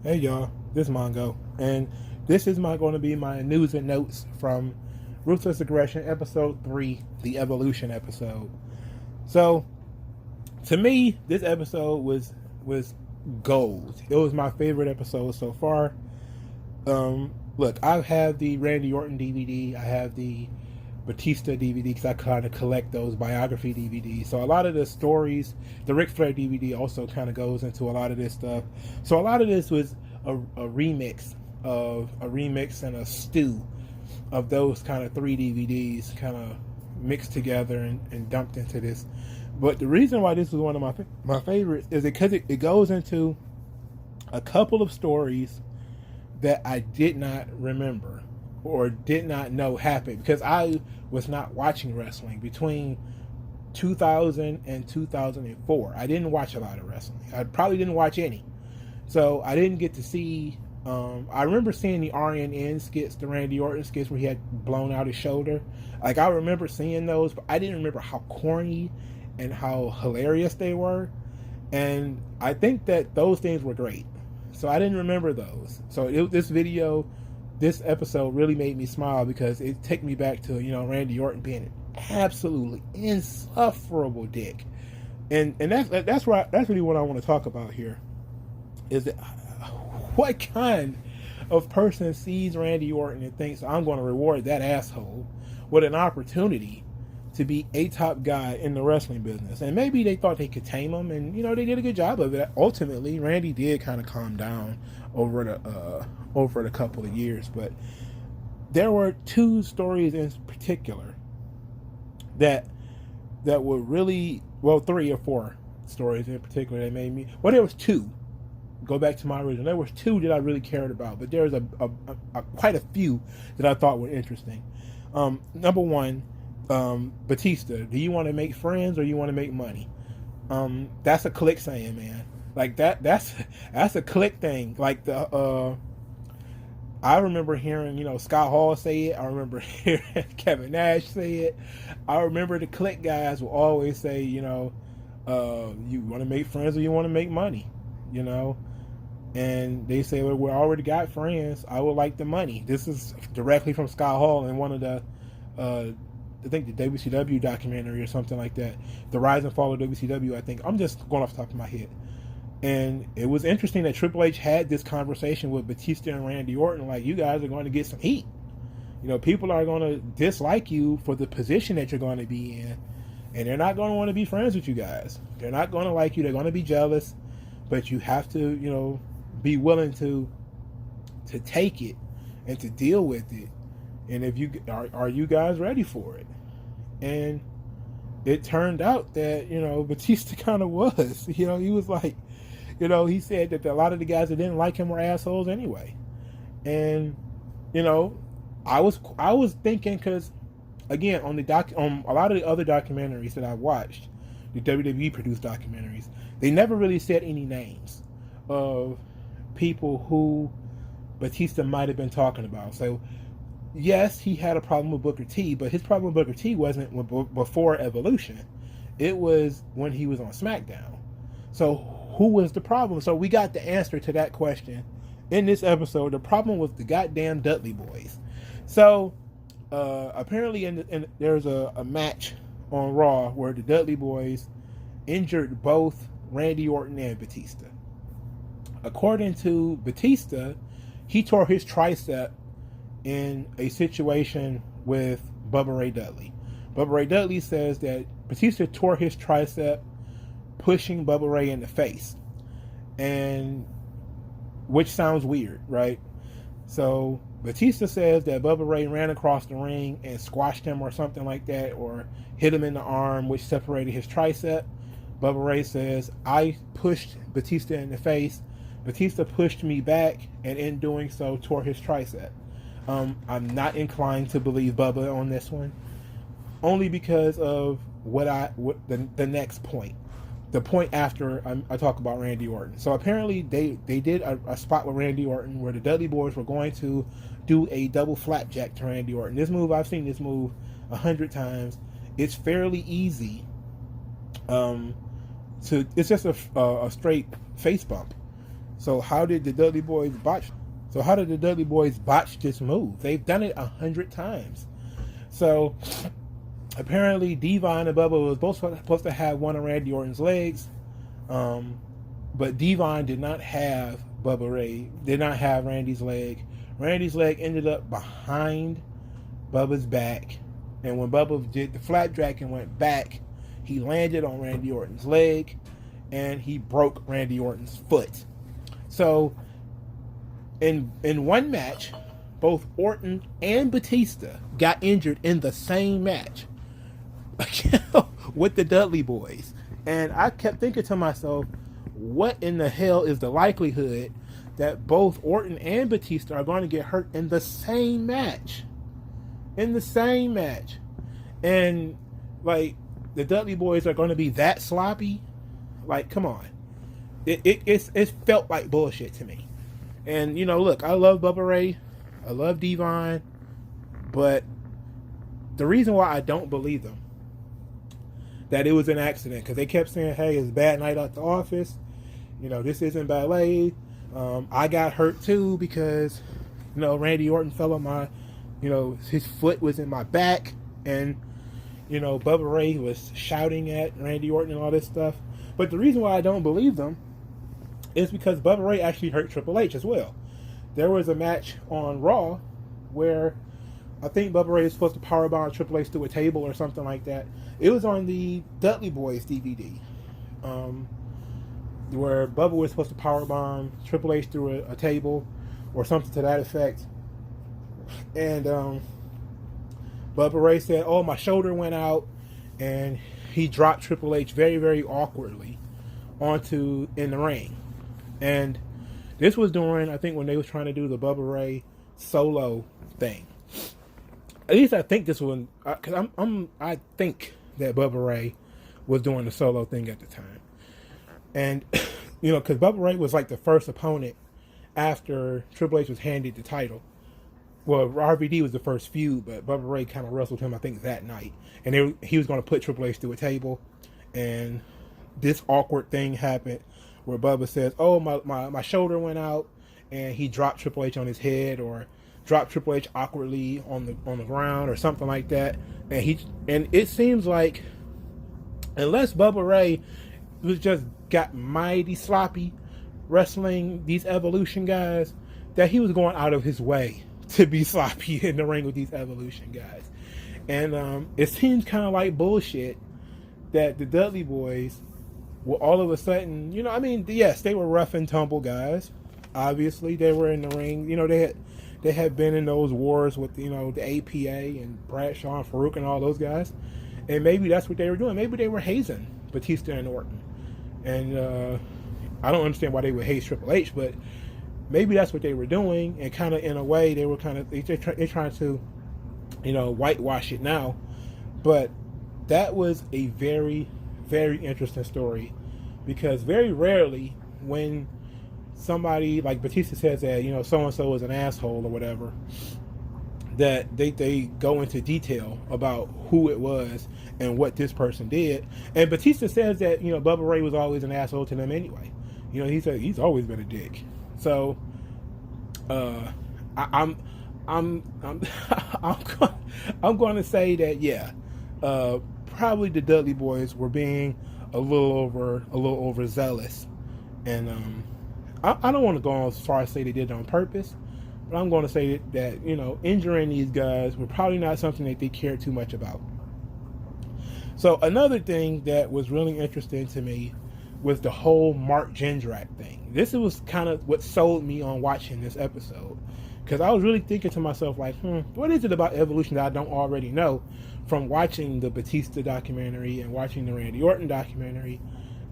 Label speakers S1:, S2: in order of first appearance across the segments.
S1: Hey y'all, this is Mongo, and this is going to be my news and notes from Ruthless Aggression Episode 3, the Evolution episode. So, to me, this episode was gold. It was my favorite episode so far. Look, I have the Randy Orton DVD, I have the Batista DVD because I kind of collect those biography DVDs. So a lot of the stories, the Ric Flair DVD also kind of goes into a lot of this stuff. So a lot of this was a remix and a stew of those kind of three DVDs kind of mixed together and dumped into this. But the reason why this was one of my favorites is because it goes into a couple of stories that I did not remember or did not know happened because I was not watching wrestling between 2000 and 2004. I didn't watch a lot of wrestling. I probably didn't watch any. So I didn't get to see, I remember seeing the RNN skits, the Randy Orton skits where he had blown out his shoulder. Like I remember seeing those, but I didn't remember how corny and how hilarious they were. And I think that those things were great. So I didn't remember those. So this episode really made me smile because it took me back to, Randy Orton being an absolutely insufferable dick. And that's really what I want to talk about here. Is that what kind of person sees Randy Orton and thinks I'm going to reward that asshole with an opportunity to be a top guy in the wrestling business? And maybe they thought they could tame him, and they did a good job of it. Ultimately, Randy did kind of calm down over the couple of years, but there were two stories in particular that were really, well, three or four stories in particular that made me, well, there was two. Go back to my original. There was two that I really cared about, but there's a quite a few that I thought were interesting. Number one, Batista, do you want to make friends or you want to make money? That's a click saying, man. Like that's a click thing. Like I remember hearing, Scott Hall say it. I remember hearing Kevin Nash say it. I remember the click guys will always say, you want to make friends or you want to make money, and they say, well, we already got friends. I would like the money. This is directly from Scott Hall in one of the, I think the WCW documentary or something like that. The Rise and Fall of WCW, I think. I'm just going off the top of my head. And it was interesting that Triple H had this conversation with Batista and Randy Orton, like, you guys are going to get some heat. People are going to dislike you for the position that you're going to be in, and they're not going to want to be friends with you guys. They're not going to like you. They're going to be jealous, but you have to, be willing to take it and to deal with it. And if you are you guys ready for it? And it turned out that, Batista kind of was. He was like, he said that a lot of the guys that didn't like him were assholes anyway. And, I was thinking, because, again, on a lot of the other documentaries that I watched, the WWE produced documentaries, they never really said any names of people who Batista might have been talking about. So, yes, he had a problem with Booker T, but his problem with Booker T wasn't before Evolution. It was when he was on SmackDown. So who was the problem? So we got the answer to that question in this episode. The problem was the goddamn Dudley Boys. So apparently there's a match on Raw where the Dudley Boys injured both Randy Orton and Batista. According to Batista, he tore his tricep in a situation with Bubba Ray Dudley. Bubba Ray Dudley says that Batista tore his tricep pushing Bubba Ray in the face, and which sounds weird, right? So Batista says that Bubba Ray ran across the ring and squashed him or something like that, or hit him in the arm, which separated his tricep. Bubba Ray says, I pushed Batista in the face. Batista pushed me back, and in doing so, tore his tricep. I'm not inclined to believe Bubba on this one, only because of the next point, the point after I talk about Randy Orton. So apparently they did a spot with Randy Orton where the Dudley Boys were going to do a double flapjack to Randy Orton. This move, I've seen this move 100 times. It's fairly easy. It's just a straight face bump. So how did the Dudley Boys botch? So how did the Dudley Boys botch this move? They've done it 100 times. So apparently Devon and Bubba was both supposed to have one of Randy Orton's legs, but Devon did not have Bubba Ray. Did not have Randy's leg. Randy's leg ended up behind Bubba's back, and when Bubba did the flapjack and went back, he landed on Randy Orton's leg, and he broke Randy Orton's foot. So in one match, both Orton and Batista got injured in the same match with the Dudley Boys. And I kept thinking to myself, what in the hell is the likelihood that both Orton and Batista are going to get hurt in the same match? In the same match. And, like, the Dudley Boys are going to be that sloppy? Like, come on. It felt like bullshit to me. And, you know, look, I love Bubba Ray. I love Devon. But the reason why I don't believe them that it was an accident, because they kept saying, hey, it's a bad night at the office. You know, this isn't ballet. I got hurt too because, you know, Randy Orton fell on my, you know, his foot was in my back. And, you know, Bubba Ray was shouting at Randy Orton and all this stuff. But the reason why I don't believe them is because Bubba Ray actually hurt Triple H as well. There was a match on Raw where I think Bubba Ray is supposed to powerbomb Triple H through a table or something like that. It was on the Dudley Boys DVD, where Bubba was supposed to powerbomb Triple H through a table or something to that effect. And Bubba Ray said, oh, my shoulder went out, and he dropped Triple H very, very awkwardly in the ring. And this was during, I think, when they was trying to do the Bubba Ray solo thing. At least I think this one, because I think that Bubba Ray was doing the solo thing at the time. And, you know, because Bubba Ray was like the first opponent after Triple H was handed the title. Well, RVD was the first feud, but Bubba Ray kind of wrestled him, I think, that night. And he was going to put Triple H through a table. And this awkward thing happened where Bubba says, oh, my shoulder went out, and he dropped Triple H on his head, or dropped Triple H awkwardly on the ground or something like that. And it seems like, unless Bubba Ray got mighty sloppy wrestling these Evolution guys, that he was going out of his way to be sloppy in the ring with these Evolution guys. And it seems kind of like bullshit that the Dudley Boys were all of a sudden, you know, I mean, yes, they were rough and tumble guys. Obviously, they were in the ring. You know, they had been in those wars with, you know, the APA and Bradshaw and Farouk and all those guys. And maybe that's what they were doing. Maybe they were hazing Batista and Orton. And I don't understand why they would haze Triple H, but maybe that's what they were doing. And kind of, in a way, they were kind of, they're trying to, you know, whitewash it now. But that was a very, very interesting story, because very rarely when somebody like Batista says that, you know, so-and-so is an asshole or whatever, that they go into detail about who it was and what this person did. And Batista says that, you know, Bubba Ray was always an asshole to them anyway. You know, he said he's always been a dick. So I'm going to say that, yeah, probably the Dudley Boys were being a little overzealous, and I don't want to go as far as say they did it on purpose, but I'm going to say that, you know, injuring these guys were probably not something that they cared too much about. So another thing that was really interesting to me was the whole Marl Jindrak thing. This was kind of what sold me on watching this episode, because I was really thinking to myself, like, what is it about Evolution that I don't already know from watching the Batista documentary and watching the Randy Orton documentary,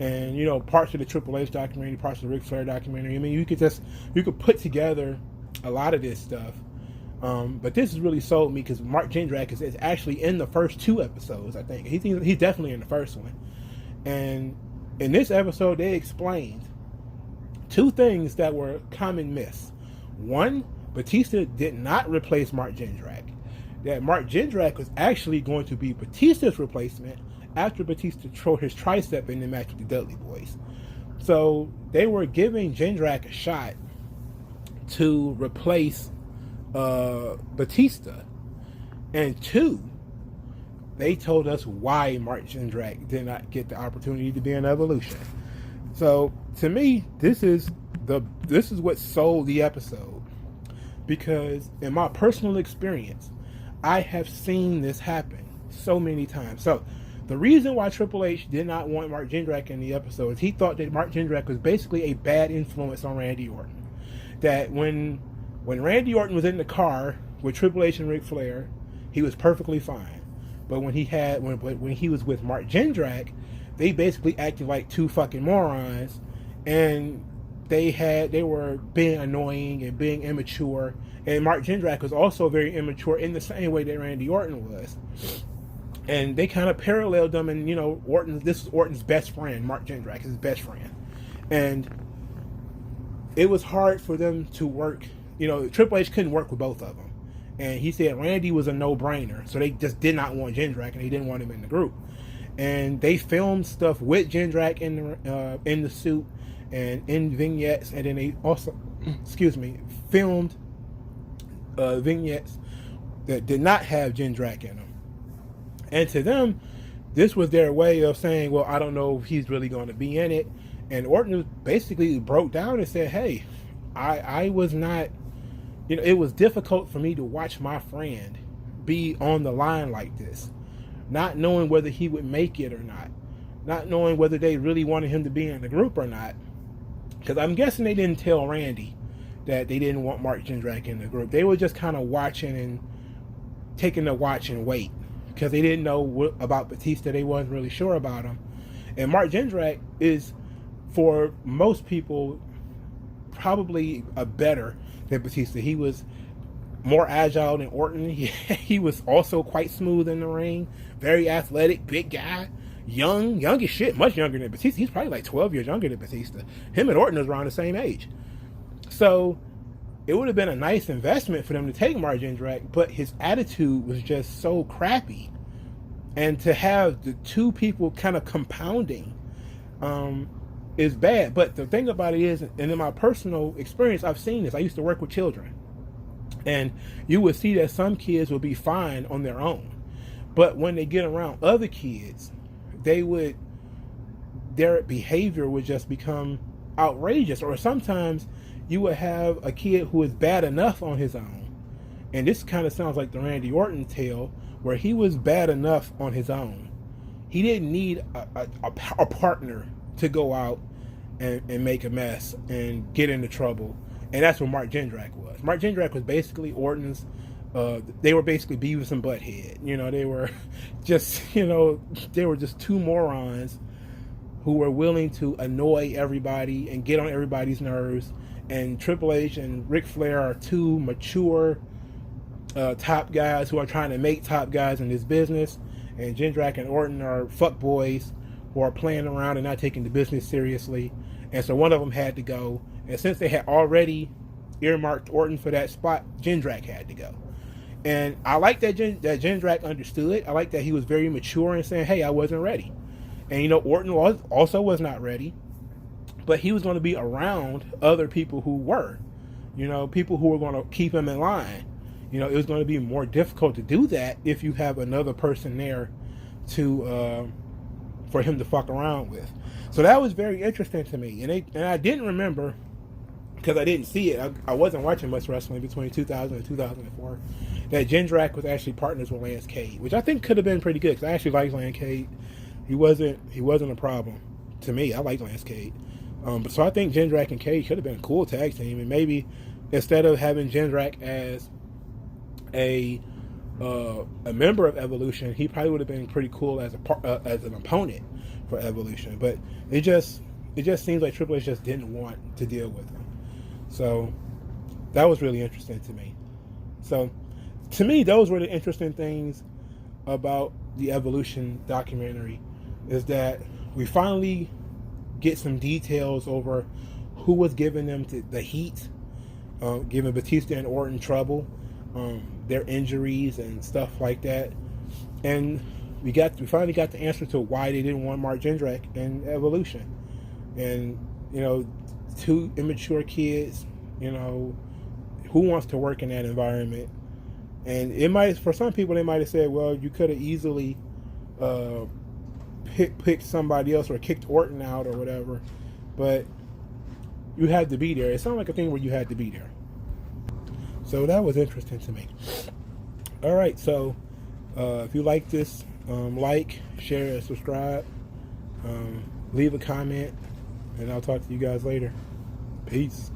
S1: and, you know, parts of the Triple H documentary, parts of the Ric Flair documentary. I mean, you could put together a lot of this stuff. But this has really sold me, because Marl Jindrak is actually in the first 2 episodes, I think. He's definitely in the first one. And in this episode, they explained 2 things that were common myths. One, Batista did not replace Marl Jindrak. That Marl Jindrak was actually going to be Batista's replacement after Batista threw his tricep in the match with the Dudley Boys. So they were giving Jindrak a shot to replace Batista. And two, they told us why Marl Jindrak did not get the opportunity to be in Evolution. So to me, this is what sold the episode, because in my personal experience, I have seen this happen so many times. So the reason why Triple H did not want Marl Jindrak in the episode is he thought that Marl Jindrak was basically a bad influence on Randy Orton. That when Randy Orton was in the car with Triple H and Ric Flair, he was perfectly fine. But when he was with Marl Jindrak, they basically acted like two fucking morons, and they were being annoying and being immature. And Marl Jindrak was also very immature in the same way that Randy Orton was. And they kind of paralleled them. And this is Orton's best friend, Marl Jindrak, his best friend, and it was hard for them to work. Triple H couldn't work with both of them, and he said Randy was a no-brainer, so they just did not want Jindrak, and they didn't want him in the group. And they filmed stuff with Jindrak in the suit and in vignettes, and then they also, filmed vignettes that did not have Jindrak in them. And to them, this was their way of saying, well, I don't know if he's really going to be in it. And Orton basically broke down and said, hey, I was not, it was difficult for me to watch my friend be on the line like this, not knowing whether he would make it or not knowing whether they really wanted him to be in the group or not. Because I'm guessing they didn't tell Randy that they didn't want Marl Jindrak in the group. They were just kind of watching and taking the watch and wait, because they didn't know about Batista. They wasn't really sure about him. And Marl Jindrak is, for most people, probably a better than Batista. He was more agile than Orton. He was also quite smooth in the ring, very athletic, big guy, young as shit, much younger than Batista. He's probably like 12 years younger than Batista. Him and Orton was around the same age. So it would have been a nice investment for them to take Marl Jindrak, but his attitude was just so crappy. And to have the two people kind of compounding is bad. But the thing about it is, and in my personal experience, I've seen this. I used to work with children. And you would see that some kids would be fine on their own. But when they get around other kids, their behavior would just become outrageous. Or sometimes you would have a kid who is bad enough on his own. And this kind of sounds like the Randy Orton tale, where he was bad enough on his own. He didn't need a partner to go out and make a mess and get into trouble. And that's what Marl Jindrak was. Marl Jindrak was basically Orton's, they were basically Beavis and Butthead. They were just, they were just two morons who were willing to annoy everybody and get on everybody's nerves. And Triple H and Ric Flair are two mature top guys who are trying to make top guys in this business. And Jindrak and Orton are fuckboys who are playing around and not taking the business seriously. And so one of them had to go. And since they had already earmarked Orton for that spot, Jindrak had to go. And I like that Jindrak understood. I like that he was very mature in saying, hey, I wasn't ready. And, Orton also was not ready. But he was going to be around other people who were. People who were going to keep him in line. It was going to be more difficult to do that if you have another person there to for him to fuck around with. So that was very interesting to me. And I didn't remember, because I didn't see it. I wasn't watching much wrestling between 2000 and 2004. That Jindrak was actually partners with Lance Cade, which I think could have been pretty good, because I actually liked Lance Cade. He wasn't a problem to me. I like Lance Cade. So I think Jindrak and Cade could have been a cool tag team, and maybe instead of having Jindrak as a member of Evolution, he probably would have been pretty cool as an opponent for Evolution. But it just seems like Triple H just didn't want to deal with him. So that was really interesting to me. So to me, those were the interesting things about the Evolution documentary, is that we finally get some details over who was giving them the heat, giving Batista and Orton trouble, their injuries and stuff like that. And we finally got the answer to why they didn't want Marl Jindrak in Evolution. And you know, two immature kids, you know, who wants to work in that environment? And it might, for some people, they might have said, well, you could have easily picked somebody else or kicked Orton out or whatever, but you had to be there. It sounded like a thing where you had to be there. So that was interesting to me. All right, so if you like this, like, share, and subscribe. Leave a comment, and I'll talk to you guys later. Peace.